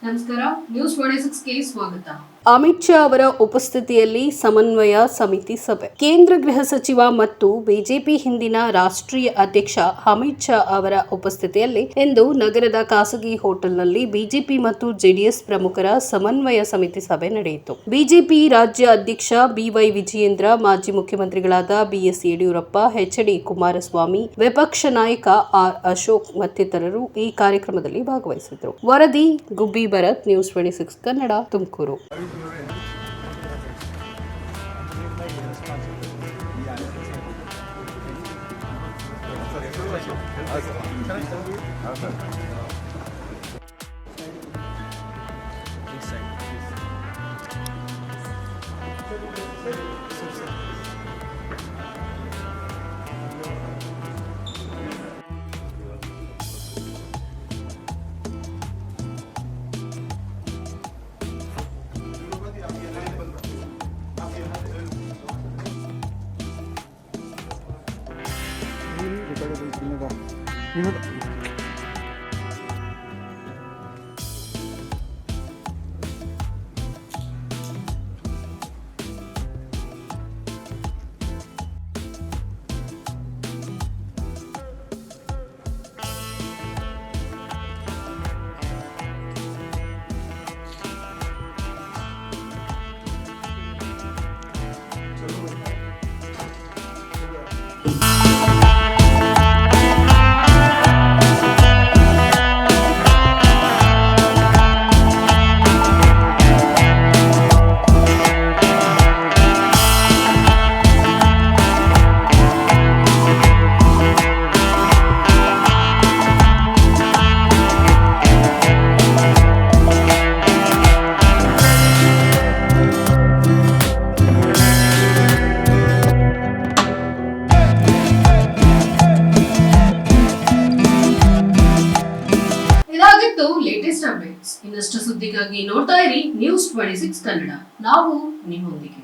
ನಮಸ್ಕಾರ, ನ್ಯೂಸ್ 26ಗೆ ಸ್ವಾಗತ. ಅಮಿತ್ ಶಾ ಅವರ ಉಪಸ್ಥಿತಿಯಲ್ಲಿ ಸಮನ್ವಯ ಸಮಿತಿ ಸಭೆ. ಕೇಂದ್ರ ಗೃಹ ಸಚಿವ ಮತ್ತು ಬಿಜೆಪಿ ಹಿಂದಿನ ರಾಷ್ಟ್ರೀಯ ಅಧ್ಯಕ್ಷ ಅಮಿತ್ ಶಾ ಅವರ ಉಪಸ್ಥಿತಿಯಲ್ಲಿ ಇಂದು ನಗರದ ಖಾಸಗಿ ಹೋಟೆಲ್ನಲ್ಲಿ ಬಿಜೆಪಿ ಮತ್ತು ಜೆಡಿಎಸ್ ಪ್ರಮುಖರ ಸಮನ್ವಯ ಸಮಿತಿ ಸಭೆ ನಡೆಯಿತು. ಬಿಜೆಪಿ ರಾಜ್ಯ ಅಧ್ಯಕ್ಷ ಬಿವೈ ವಿಜಯೇಂದ್ರ, ಮಾಜಿ ಮುಖ್ಯಮಂತ್ರಿಗಳಾದ ಬಿಎಸ್ ಯಡಿಯೂರಪ್ಪ, ಎಚ್ಡಿ ಕುಮಾರಸ್ವಾಮಿ, ವಿಪಕ್ಷ ನಾಯಕ ಆರ್ ಅಶೋಕ್ ಮತ್ತಿತರರು ಈ ಕಾರ್ಯಕ್ರಮದಲ್ಲಿ ಭಾಗವಹಿಸಿದರು. ವರದಿ Gubbi Bharath, news 26 Kannada, Tumakuru. Latest updates. ಇನ್ನಷ್ಟು ಸುದ್ದಿಗಾಗಿ ನೋಡ್ತಾ ಇರಿ ನ್ಯೂಸ್ 26 ಕನ್ನಡ. ನಾವು ನಿಮ್ಮೊಂದಿಗೆ.